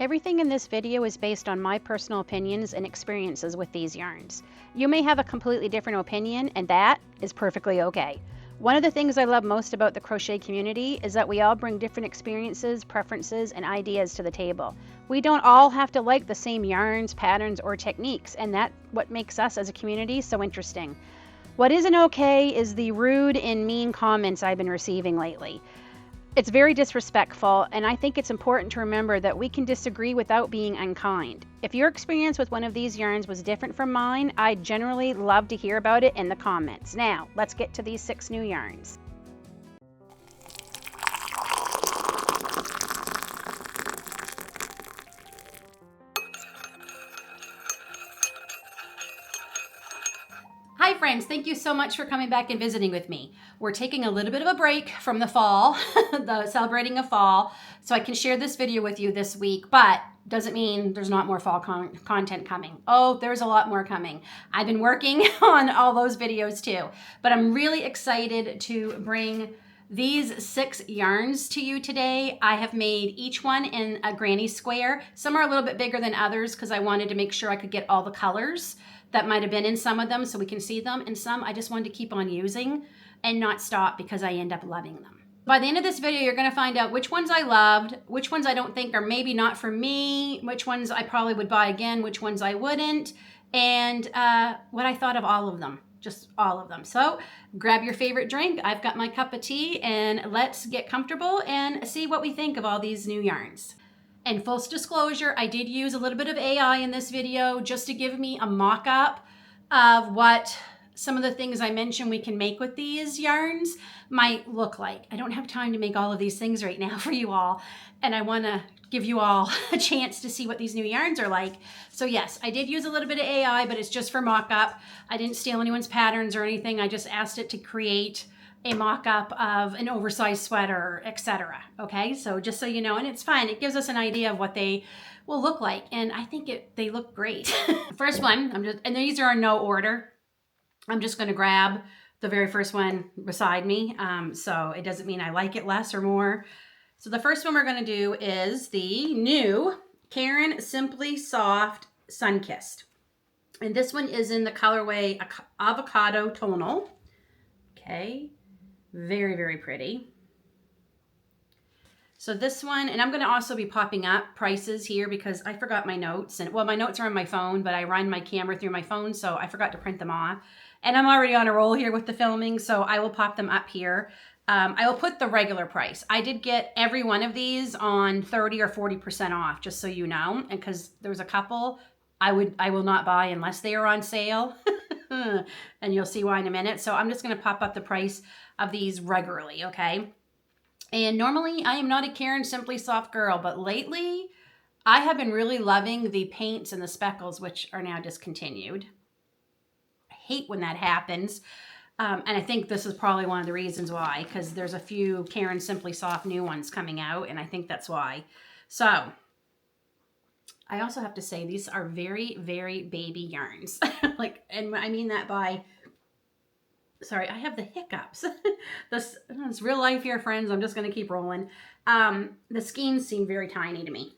Everything in this video is based on my personal opinions and experiences with these yarns. You may have a completely different opinion, and that is perfectly okay. One of the things I love most about the crochet community is that we all bring different experiences, preferences, and ideas to the table. We don't all have to like the same yarns, patterns, or techniques, and that's what makes us as a community so interesting. What isn't okay is the rude and mean comments I've been receiving lately. It's very disrespectful, and I think it's important to remember that we can disagree without being unkind. If your experience with one of these yarns was different from mine, I'd generally love to hear about it in the comments. Now, let's get to these 6 new yarns. Hi friends, thank you so much for coming back and visiting with me. We're taking a little bit of a break from the fall, the celebrating of fall, so I can share this video with you this week, but doesn't mean there's not more fall content coming. Oh, there's a lot more coming. I've been working on all those videos too, but I'm really excited to bring these 6 yarns to you today. I have made each one in a granny square. Some are a little bit bigger than others because I wanted to make sure I could get all the colors that might have been in some of them so we can see them, and some I just wanted to keep on using and not stop because I end up loving them. By the end of this video, you're gonna find out which ones I loved, which ones I don't think are maybe not for me, which ones I probably would buy again, which ones I wouldn't, and what I thought of all of them, just all of them. So grab your favorite drink. I've got my cup of tea, and let's get comfortable and see what we think of all these new yarns. And full disclosure, I did use a little bit of AI in this video just to give me a mock-up of what some of the things I mentioned we can make with these yarns might look like. I don't have time to make all of these things right now for you all, and I want to give you all a chance to see what these new yarns are like. So yes, I did use a little bit of AI, but it's just for mock-up. I didn't steal anyone's patterns or anything. I just asked it to create a mock-up of an oversized sweater, etc. Okay, so just so you know, and it's fine. It gives us an idea of what they will look like, and I think they look great. First one, and these are in no order. I'm just going to grab the very first one beside me, so it doesn't mean I like it less or more. So the first one we're going to do is the new Caron Simply Soft Sunkissed, and this one is in the colorway Avocado Tonal. Okay. Very, very pretty. So this one, and I'm going to also be popping up prices here because I forgot my notes. And well, my notes are on my phone, but I run my camera through my phone, so I forgot to print them off. And I'm already on a roll here with the filming, so I will pop them up here. I will put the regular price. I did get every one of these on 30 or 40% off, just so you know. And because there's a couple I will not buy unless they are on sale. And you'll see why in a minute. So I'm just going to pop up the price of these regularly, okay? And normally I am not a Caron Simply Soft girl, but lately I have been really loving the paints and the speckles, which are now discontinued. I hate when that happens. And I think this is probably one of the reasons why, because there's a few Caron Simply Soft new ones coming out, and I think that's why. So I also have to say these are very, very baby yarns. And I mean that by, sorry, I have the hiccups. It's real life here, friends. I'm just going to keep rolling. The skeins seem very tiny to me.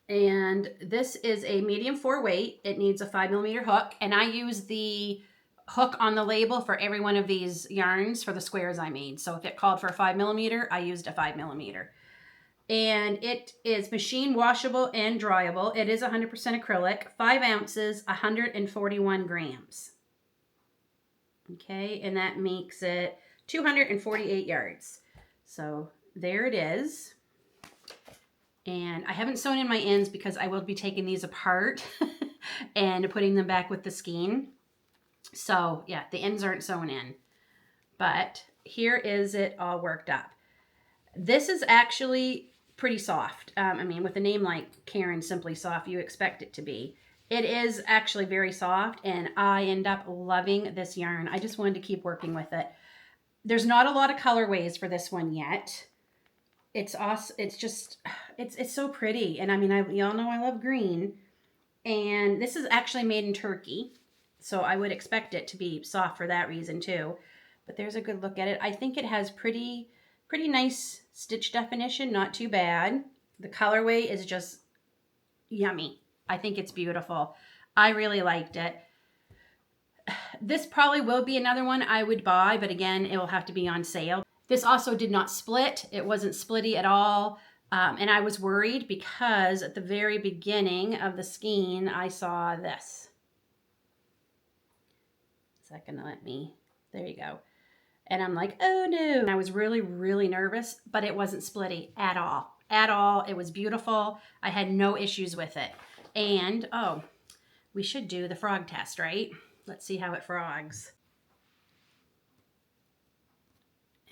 And this is a medium 4 weight. It needs a 5mm hook. And I use the hook on the label for every one of these yarns for the squares I made. So if it called for a 5mm, I used a 5mm. And it is machine washable and dryable. It is 100% acrylic, 5 ounces, 141 grams. Okay, and that makes it 248 yards. So there it is. And I haven't sewn in my ends because I will be taking these apart and putting them back with the skein. So yeah, the ends aren't sewn in. But here is it all worked up. This is actually pretty soft. I mean, with a name like Caron Simply Soft, you expect it to be. It is actually very soft, and I end up loving this yarn. I just wanted to keep working with it. There's not a lot of colorways for this one yet. It's awesome. It's so pretty. And I mean, y'all know I love green. And this is actually made in Turkey, so I would expect it to be soft for that reason too. But there's a good look at it. I think it has pretty nice stitch definition, not too bad. The colorway is just yummy. I think it's beautiful. I really liked it. This probably will be another one I would buy, but again, it will have to be on sale. This also did not split. It wasn't splitty at all. And I was worried because at the very beginning of the skein, I saw this. Is that gonna let me? There you go. And I'm like, oh no. And I was really, really nervous, but it wasn't splitty at all. At all. It was beautiful. I had no issues with it. And, oh, we should do the frog test, right? Let's see how it frogs.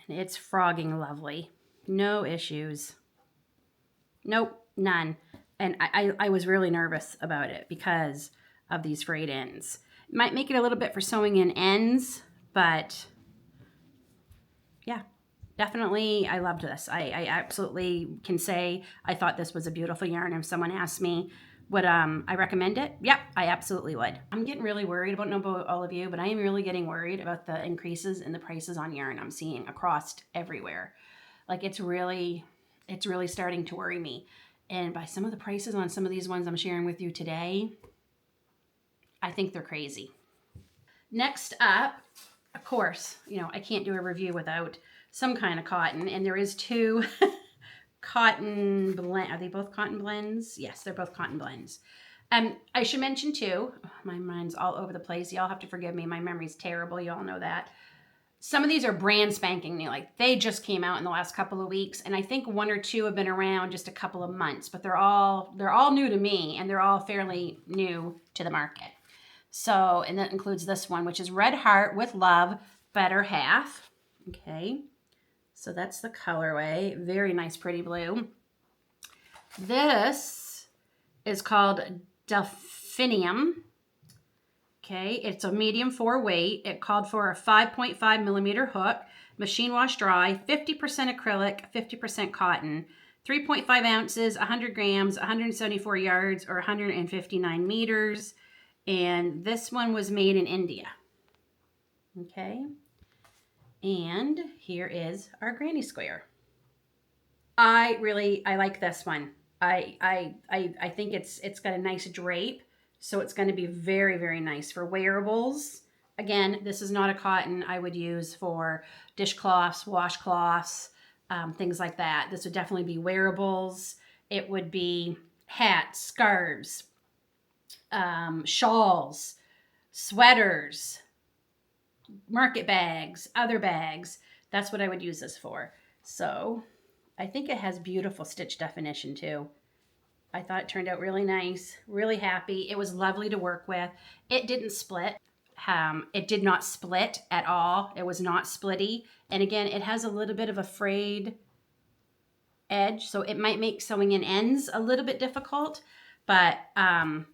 And it's frogging lovely. No issues. Nope, none. And I was really nervous about it because of these frayed ends. It might make it a little bit for sewing in ends, but yeah, definitely I loved this. I absolutely can say I thought this was a beautiful yarn. If someone asked me, would I recommend it? Yep, I absolutely would. I'm getting really worried. I don't know about all of you, but I am really getting worried about the increases in the prices on yarn I'm seeing across everywhere. Like it's really starting to worry me. And by some of the prices on some of these ones I'm sharing with you today, I think they're crazy. Next up, of course, you know, I can't do a review without some kind of cotton. And there is two cotton blend. Are they both cotton blends? Yes, they're both cotton blends. I should mention too, my mind's all over the place. Y'all have to forgive me. My memory's terrible. Y'all know that. Some of these are brand spanking new. Like they just came out in the last couple of weeks. And I think one or two have been around just a couple of months, but they're all new to me and they're all fairly new to the market. So, and that includes this one, which is Red Heart with Love, Better Half. Okay. So that's the colorway. Very nice, pretty blue. This is called Delphinium. Okay, it's a medium 4 weight. It called for a 5.5 millimeter hook, machine wash dry, 50% acrylic, 50% cotton, 3.5 ounces, 100 grams, 174 yards, or 159 meters. And this one was made in India. Okay. And here is our granny square. I like this one. I think it's got a nice drape. So it's going to be very, very nice for wearables. Again, this is not a cotton I would use for dishcloths, washcloths, things like that. This would definitely be wearables. It would be hats, scarves, shawls, sweaters, market bags, other bags. That's what I would use this for. So I think it has beautiful stitch definition too. I thought it turned out really nice, really happy. It was lovely to work with. It didn't split. It did not split at all. It was not splitty. And again, it has a little bit of a frayed edge, so it might make sewing in ends a little bit difficult. But I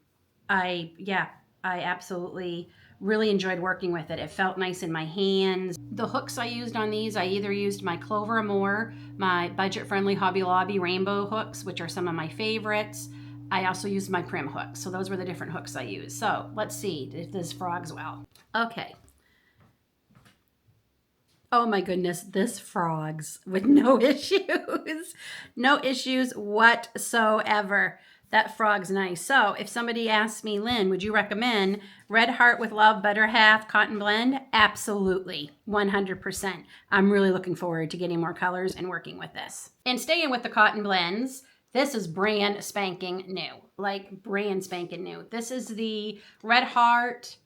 absolutely really enjoyed working with it. It felt nice in my hands. The hooks I used on these, I either used my Clover Amour, my budget-friendly Hobby Lobby rainbow hooks, which are some of my favorites. I also used my Prim hooks. So those were the different hooks I used. So let's see if this frogs well. Okay. Oh my goodness, this frogs with no issues. No issues whatsoever. That frog's nice. So if somebody asks me, Lynn, would you recommend Red Heart with Love, Better Half Cotton Blend? Absolutely, 100%. I'm really looking forward to getting more colors and working with this. And staying with the cotton blends, this is brand spanking new, like brand spanking new. This is the Red Heart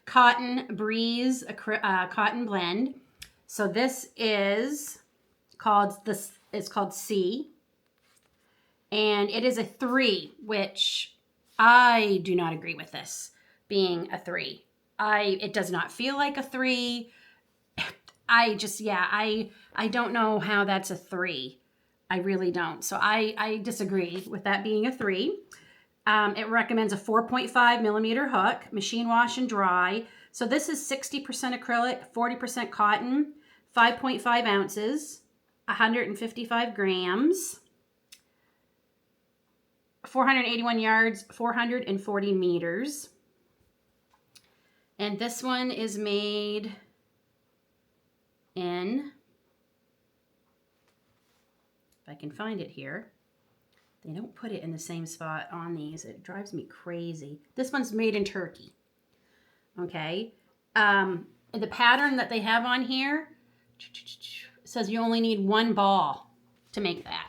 Cotton Breeze cotton blend. So this is called C. And it is a 3, which I do not agree with this being a 3. It does not feel like a 3. I don't know how that's a 3. I really don't. So I disagree with that being a 3. It recommends a 4.5 millimeter hook, machine wash and dry. So this is 60% acrylic, 40% cotton, 5.5 ounces, 155 grams. 481 yards, 440 meters. And this one is made in if I can find it here. They don't put it in the same spot on these. It drives me crazy. This one's made in Turkey. Okay. The pattern that they have on here says you only need 1 ball to make that.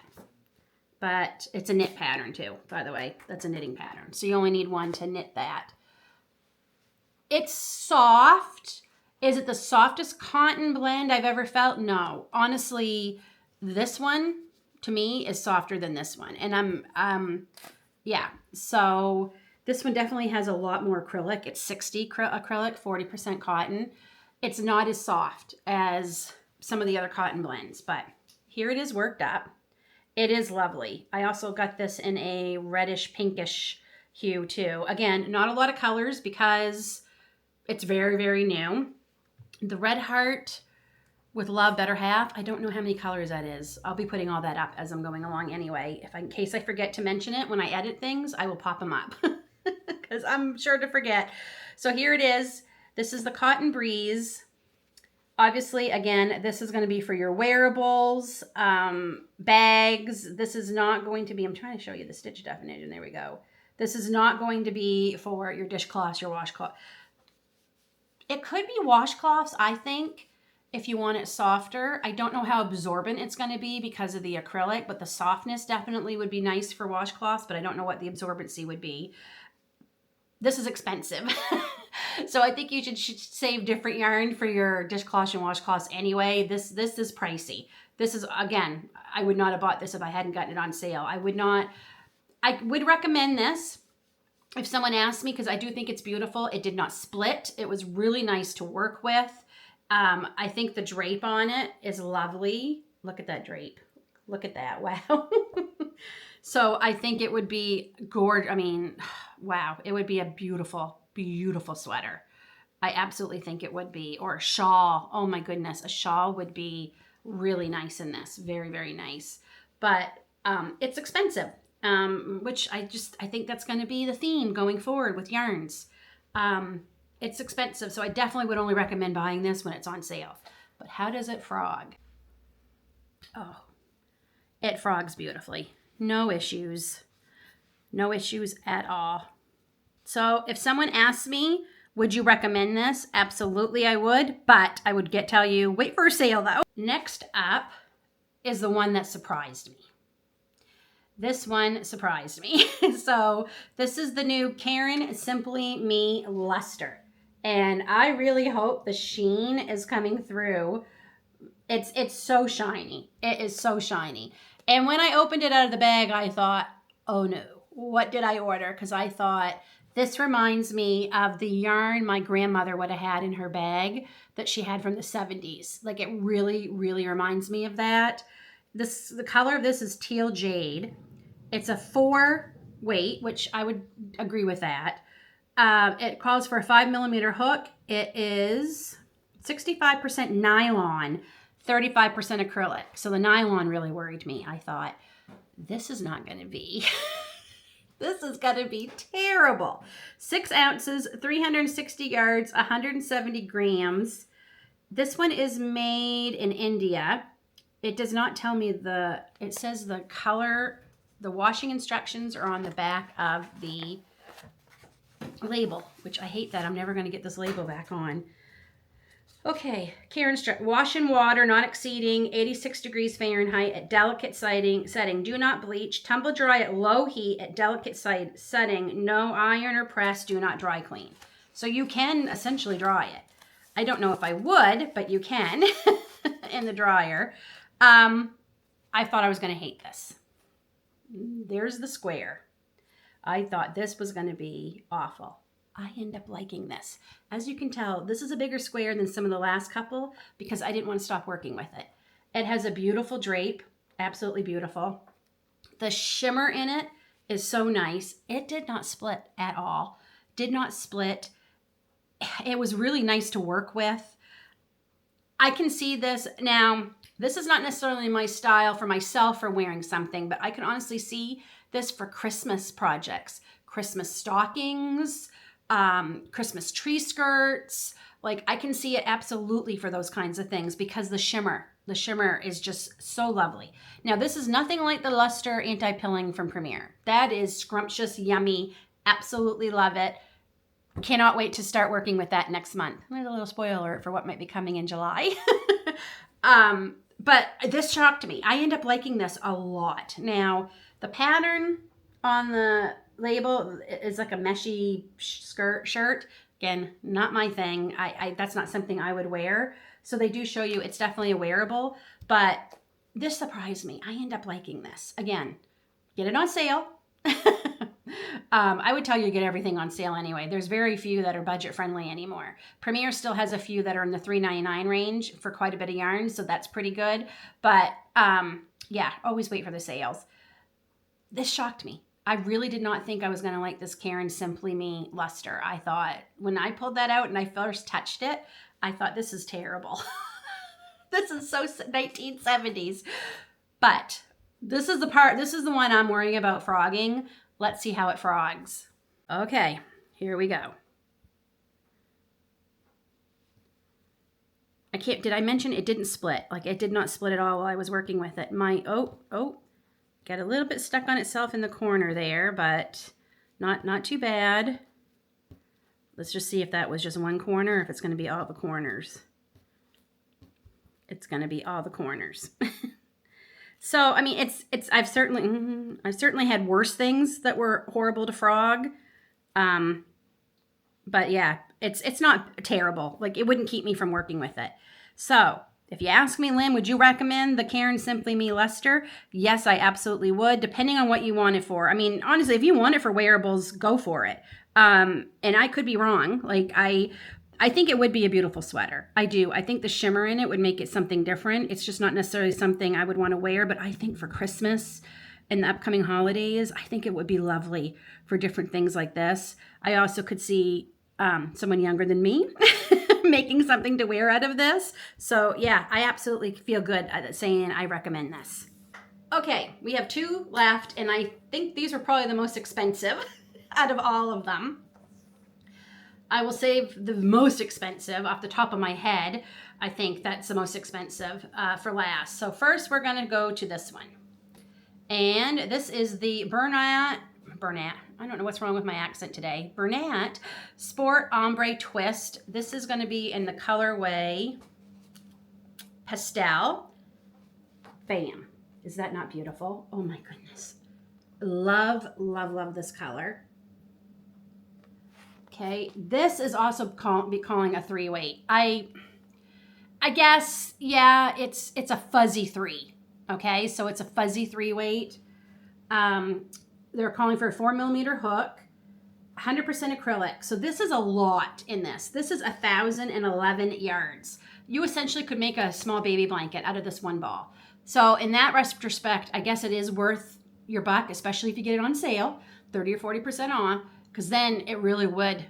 But it's a knit pattern too, by the way. That's a knitting pattern. So you only need 1 to knit that. It's soft. Is it the softest cotton blend I've ever felt? No. Honestly, this one to me is softer than this one. And yeah. So this one definitely has a lot more acrylic. It's 60 acrylic, 40% cotton. It's not as soft as some of the other cotton blends, but here it is worked up. It is lovely. I also got this in a reddish pinkish hue too. Again, not a lot of colors because it's very, very new. The Red Heart with Love Better Half, I don't know how many colors that is. I'll be putting all that up as I'm going along anyway. In case I forget to mention it when I edit things, I will pop them up because I'm sure to forget. So here it is. This is the Cotton Breeze. Obviously, again, this is going to be for your wearables, bags. This is not going to be, I'm trying to show you the stitch definition. There we go. This is not going to be for your dishcloths, your washcloth. It could be washcloths, I think, if you want it softer. I don't know how absorbent it's going to be because of the acrylic, but the softness definitely would be nice for washcloths, but I don't know what the absorbency would be. This is expensive. So I think you should save different yarn for your dishcloths and washcloths anyway. This is pricey. This is, again, I would not have bought this if I hadn't gotten it on sale. I would recommend this if someone asked me, because I do think it's beautiful. It did not split. It was really nice to work with. I think the drape on it is lovely. Look at that drape. Look at that. Wow. So I think it would be gorgeous. I mean, wow. It would be a beautiful, beautiful sweater. I absolutely think it would be. Or a shawl. Oh my goodness. A shawl would be really nice in this. Very, very nice. But it's expensive. Which I think that's going to be the theme going forward with yarns. It's expensive, so I definitely would only recommend buying this when it's on sale. But how does it frog? Oh, it frogs beautifully. No issues. No issues at all. So if someone asks me, would you recommend this? Absolutely I would, but I would tell you, wait for a sale though. Next up is the one that surprised me. This one surprised me. So this is the new Caron Simply Me Luster. And I really hope the sheen is coming through. It's so shiny. It is so shiny. And when I opened it out of the bag, I thought, oh no, what did I order? Because I thought, this reminds me of the yarn my grandmother would have had in her bag that she had from the 70s. Like it really, really reminds me of that. The color of this is Teal Jade. It's a 4 weight, which I would agree with that. It calls for a 5mm hook. It is 65% nylon, 35% acrylic. So the nylon really worried me. I thought, this is not going to be, this is going to be terrible. 6 ounces, 360 yards, 170 grams. This one is made in India. It does not tell me it says the color. The washing instructions are on the back of the label, which I hate that. I'm never going to get this label back on. Okay, Caron wash in water not exceeding 86 degrees Fahrenheit at delicate setting. Do not bleach. Tumble dry at low heat at delicate setting. No iron or press. Do not dry clean. So you can essentially dry it. I don't know if I would, but you can in the dryer. I thought I was going to hate this. There's the square. I thought this was going to be awful. I end up liking this. As you can tell, this is a bigger square than some of the last couple because I didn't want to stop working with it. It has a beautiful drape, absolutely beautiful. The shimmer in it is so nice. It did not split at all. Did not split. It was really nice to work with. I can see this now. This is not necessarily my style for myself for wearing something, but I can honestly see this for Christmas projects, Christmas stockings, Christmas tree skirts. Like I can see it absolutely for those kinds of things because the shimmer The shimmer is just so lovely. Now, this is nothing like the Luster Anti-Pilling from Premier. That is scrumptious, yummy, absolutely love it. Cannot wait to start working with that next month. There's a little spoiler alert for what might be coming in July. But this shocked me. I end up liking this a lot. Now, the pattern on the label is like a meshy shirt. Again, not my thing. That's not something I would wear. So they do show you it's definitely a wearable, but this surprised me. I end up liking this. Again, get it on sale. I would tell you to get everything on sale anyway. There's very few that are budget friendly anymore. Premier still has a few that are in the $3.99 range for quite a bit of yarn, so that's pretty good. But yeah, always wait for the sales. This shocked me. I really did not think I was going to like this Caron Simply Me Luster. I thought when I pulled that out and I first touched it, I thought this is terrible. This is so 1970s. But this is the one I'm worrying about frogging. Let's see how it frogs. Okay, here we go. Did I mention it didn't split? Like it did not split at all while I was working with it. Got a little bit stuck on itself in the corner there, but not too bad. Let's just see if that was just one corner or if it's going to be all the corners. It's going to be all the corners. So, I mean, I've certainly had worse things that were horrible to frog. But yeah, it's not terrible. Like it wouldn't keep me from working with it. So, if you ask me, Lynn, would you recommend the Caron Simply Me Luster? Yes, I absolutely would, depending on what you want it for. I mean, honestly, if you want it for wearables, go for it. And I could be wrong. Like, I think it would be a beautiful sweater. I do. I think the shimmer in it would make it something different. It's just not necessarily something I would want to wear, but I think for Christmas and the upcoming holidays, I think it would be lovely for different things like this. I also could see someone younger than me making something to wear out of this. So yeah, I absolutely feel good at saying I recommend this. Okay, we have two left, and I think these are probably the most expensive out of all of them. I will save the most expensive off the top of my head. I think that's the most expensive for last. So first we're gonna go to this one. And this is the Bernat, I don't know what's wrong with my accent today. Bernat Sport Ombre Twist. This is going to be in the colorway Pastel. Bam. Is that not beautiful? Oh my goodness. Love, love, love this color. Okay. This is also calling a 3-weight. I guess, yeah, it's a fuzzy 3. Okay. So it's a fuzzy 3-weight. They're calling for a 4mm hook, 100% acrylic. So this is a lot in this. This is 1,011 yards. You essentially could make a small baby blanket out of this one ball. So in that retrospect, I guess it is worth your buck, especially if you get it on sale, 30 or 40% off, because then it really would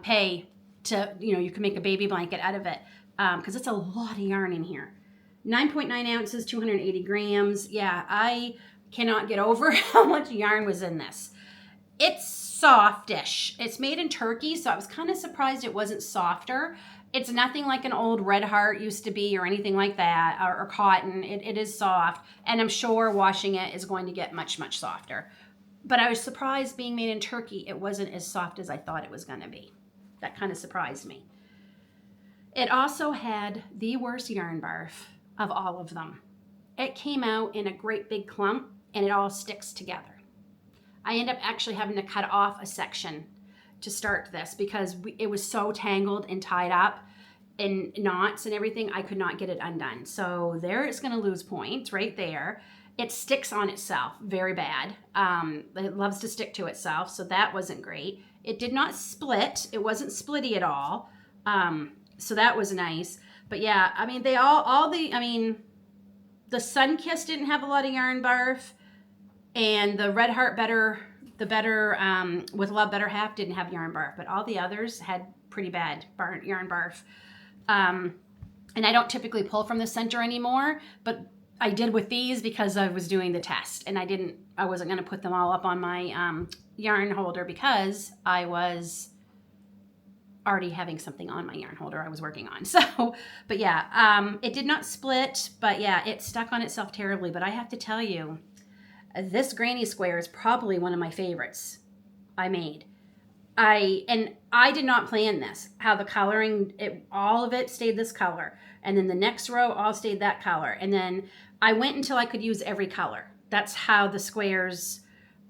pay to, you can make a baby blanket out of it, because it's a lot of yarn in here. 9.9 ounces, 280 grams. Yeah, I cannot get over how much yarn was in this. It's softish. It's made in Turkey, so I was kind of surprised it wasn't softer. It's nothing like an old Red Heart used to be or anything like that, or cotton. It is soft, and I'm sure washing it is going to get much, much softer. But I was surprised being made in Turkey, it wasn't as soft as I thought it was going to be. That kind of surprised me. It also had the worst yarn barf of all of them. It came out in a great big clump, and it all sticks together. I end up actually having to cut off a section to start this because it was so tangled and tied up in knots and everything, I could not get it undone. So there it's going to lose points right there. It sticks on itself very bad. It loves to stick to itself, so that wasn't great. It did not split. It wasn't splitty at all. So that was nice. But yeah, I mean, the Sunkissed didn't have a lot of yarn barf, and the Red Heart with Love Better Half didn't have yarn barf, but all the others had pretty bad yarn barf. And I don't typically pull from the center anymore, but I did with these because I was doing the test, and I wasn't going to put them all up on my yarn holder because I was already having something on my yarn holder I was working on. So, but yeah, it did not split, but yeah, it stuck on itself terribly. But I have to tell you, this granny square is probably one of my favorites I made. I did not plan this, how the coloring, all of it stayed this color. And then the next row all stayed that color. And then I went until I could use every color. That's how the squares,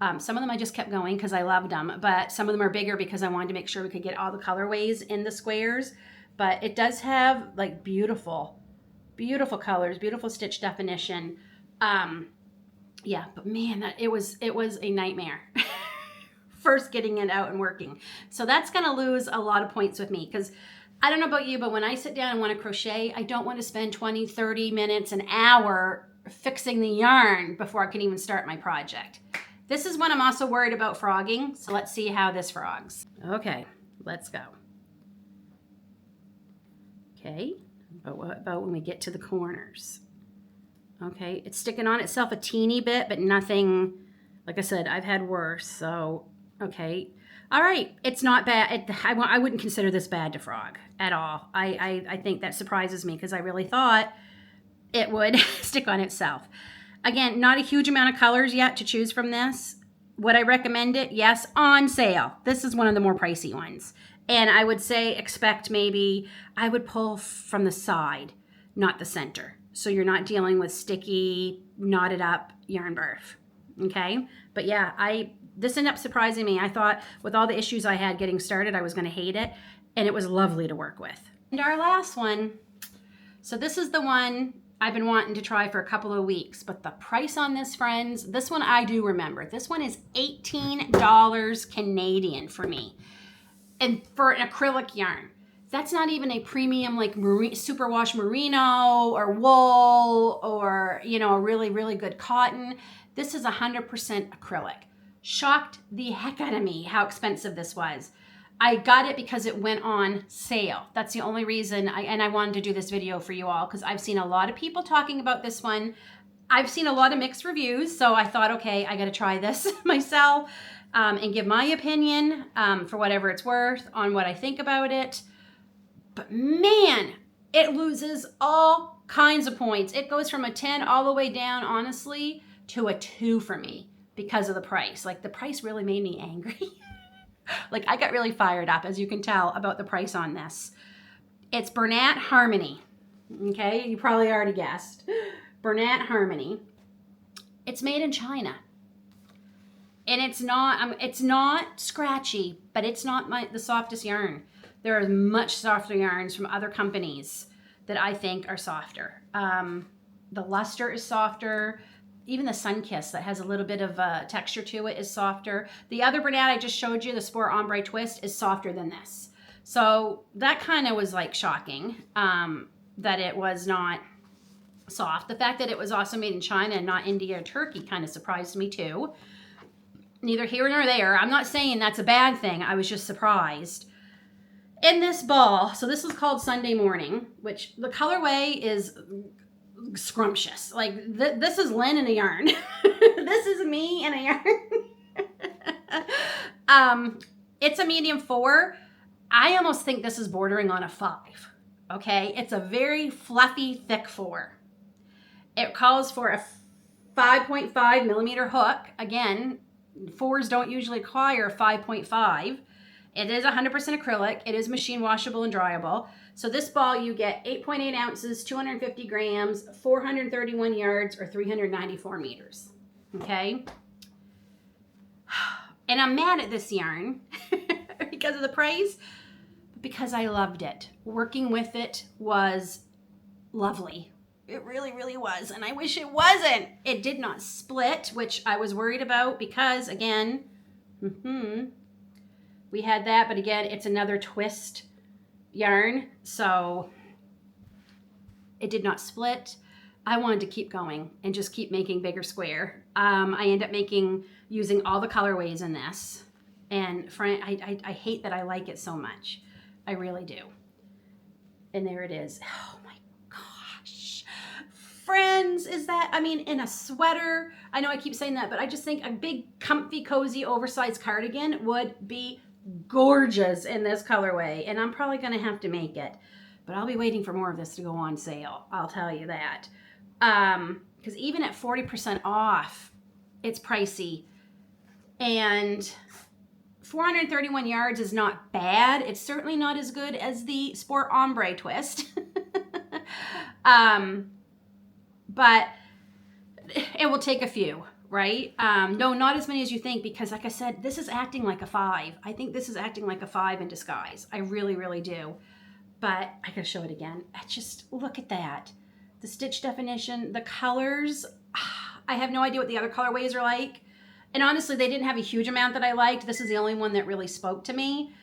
some of them I just kept going because I loved them, but some of them are bigger because I wanted to make sure we could get all the colorways in the squares. But it does have like beautiful, beautiful colors, beautiful stitch definition. Yeah, but man, it was a nightmare. First getting it out and working. So that's going to lose a lot of points with me because I don't know about you, but when I sit down and want to crochet, I don't want to spend 20, 30 minutes, an hour fixing the yarn before I can even start my project. This is when I'm also worried about frogging. So let's see how this frogs. Okay, let's go. Okay, but what about when we get to the corners? Okay, it's sticking on itself a teeny bit, but nothing, like I said, I've had worse, so, okay. All right, it's not bad. I wouldn't consider this bad to frog at all. I think that surprises me because I really thought it would stick on itself. Again, not a huge amount of colors yet to choose from this. Would I recommend it? Yes, on sale. This is one of the more pricey ones. And I would say expect maybe, I would pull from the side, not the center. So you're not dealing with sticky, knotted up yarn barf, okay? But yeah, this ended up surprising me. I thought with all the issues I had getting started, I was gonna hate it, and it was lovely to work with. And our last one, so this is the one I've been wanting to try for a couple of weeks, but the price on this, friends, this one I do remember. This one is $18 Canadian for me, and for an acrylic yarn. That's not even a premium like superwash merino or wool or, you know, a really, really good cotton. This is 100% acrylic. Shocked the heck out of me how expensive this was. I got it because it went on sale. That's the only reason I wanted to do this video for you all because I've seen a lot of people talking about this one. I've seen a lot of mixed reviews, so I thought, okay, I got to try this myself and give my opinion for whatever it's worth on what I think about it. But man, it loses all kinds of points. It goes from a 10 all the way down, honestly, to a 2 for me because of the price. Like, the price really made me angry. Like, I got really fired up, as you can tell, about the price on this. It's Bernat Harmony. Okay, you probably already guessed. Bernat Harmony. It's made in China. And it's not scratchy, but it's not the softest yarn. There are much softer yarns from other companies that I think are softer. The luster is softer. Even the Sunkissed that has a little bit of texture to it is softer. The other Bernat I just showed you, the Sport Ombre Twist, is softer than this. So that kind of was like shocking that it was not soft. The fact that it was also made in China and not India or Turkey kind of surprised me too. Neither here nor there. I'm not saying that's a bad thing. I was just surprised. In this ball, so this is called Sunday Morning, which the colorway is scrumptious. Like, this is Lynn in a yarn. This is me in a yarn. It's a medium 4. I almost think this is bordering on a 5. Okay, it's a very fluffy, thick 4. It calls for a 5.5 millimeter hook. Again, 4s don't usually require 5.5. It is 100% acrylic. It is machine washable and dryable. So this ball, you get 8.8 ounces, 250 grams, 431 yards, or 394 meters. Okay? And I'm mad at this yarn because of the price, but because I loved it. Working with it was lovely. It really, really was. And I wish it wasn't. It did not split, which I was worried about because, again, we had that, but again, it's another twist yarn, so it did not split. I wanted to keep going and just keep making bigger square. I end up using all the colorways in this, and I hate that I like it so much. I really do. And there it is. Oh my gosh. Friends, is that, I mean, in a sweater, I know I keep saying that, but I just think a big, comfy, cozy, oversized cardigan would be gorgeous in this colorway, and I'm probably going to have to make it. But I'll be waiting for more of this to go on sale. I'll tell you that. Because even at 40% off, it's pricey. And 431 yards is not bad. It's certainly not as good as the Sport Ombre twist. But it will take a few, right? No, not as many as you think, because like I said, this is acting like a 5. I think this is acting like a 5 in disguise. I really, really do. But I gotta show it again. Just look at that. The stitch definition, the colors. I have no idea what the other colorways are like. And honestly, they didn't have a huge amount that I liked. This is the only one that really spoke to me.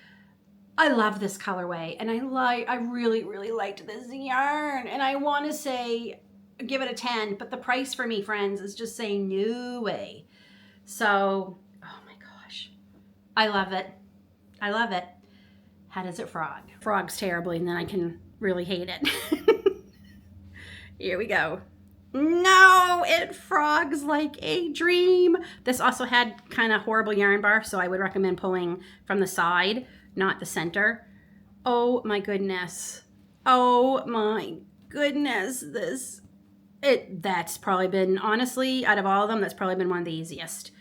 I love this colorway, and I really, really liked this yarn. And I want to say, give it a 10, but the price for me, friends, is just saying no way. So, oh my gosh, I love it. I love it. How does it frog? Frogs terribly, and then I can really hate it. Here we go. No, it frogs like a dream. This also had kind of horrible yarn barf, so I would recommend pulling from the side, not the center. Oh my goodness. Oh my goodness. That's probably been, honestly, out of all of them, that's probably been one of the easiest.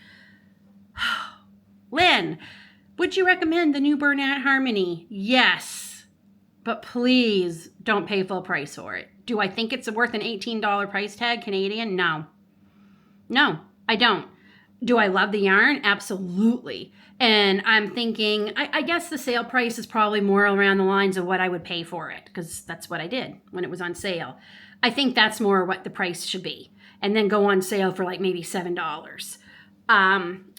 Lynn, would you recommend the new Bernat Harmony? Yes, but please don't pay full price for it. Do I think it's worth an $18 price tag Canadian? No. No, I don't. Do I love the yarn? Absolutely. And I'm thinking, I guess the sale price is probably more around the lines of what I would pay for it, because that's what I did when it was on sale. I think that's more what the price should be, and then go on sale for like maybe $7.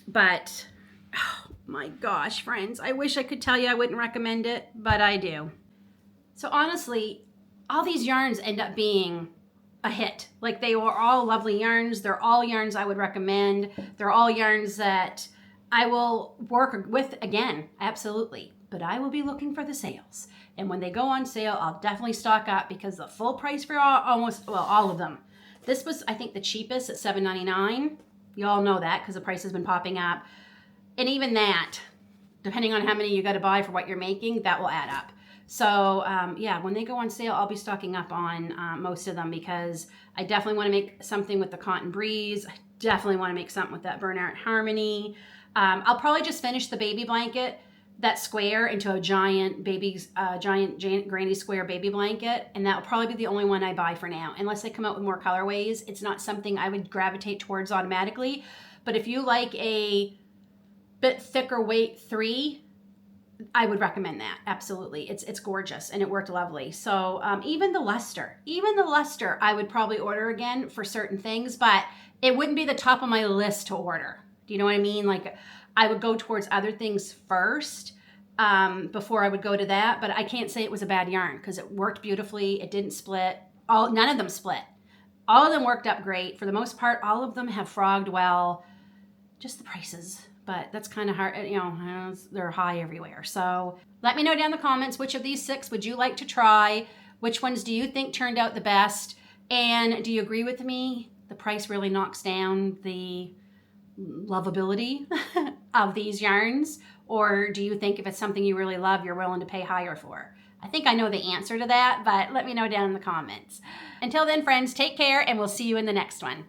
But oh my gosh, friends, I wish I could tell you I wouldn't recommend it, but I do. So honestly, all these yarns end up being a hit. Like, they were all lovely yarns. They're all yarns I would recommend. They're all yarns that I will work with again, absolutely. But I will be looking for the sales. And when they go on sale, I'll definitely stock up, because the full price for all of them. This was, I think, the cheapest at $7.99. You all know that because the price has been popping up. And even that, depending on how many you got to buy for what you're making, that will add up. So yeah, when they go on sale, I'll be stocking up on most of them, because I definitely want to make something with the Cotton Breeze. I definitely want to make something with that Bernat Harmony. I'll probably just finish the baby blanket, that square, into a giant granny square baby blanket, and that will probably be the only one I buy for now, unless they come out with more colorways. It's not something I would gravitate towards automatically, but if you like a bit thicker weight 3, I would recommend that. Absolutely. It's gorgeous, and it worked lovely. So even the luster I would probably order again for certain things, but it wouldn't be the top of my list to order. Do you know what I mean? Like, I would go towards other things first before I would go to that, but I can't say it was a bad yarn, because it worked beautifully. It didn't split. None of them split. All of them worked up great. For the most part, all of them have frogged well. Just the prices. But that's kind of hard, you know, they're high everywhere. So let me know down in the comments, which of these 6 would you like to try? Which ones do you think turned out the best? And do you agree with me? The price really knocks down the lovability of these yarns? Or do you think if it's something you really love, you're willing to pay higher for? I think I know the answer to that, but let me know down in the comments. Until then, friends, take care, and we'll see you in the next one.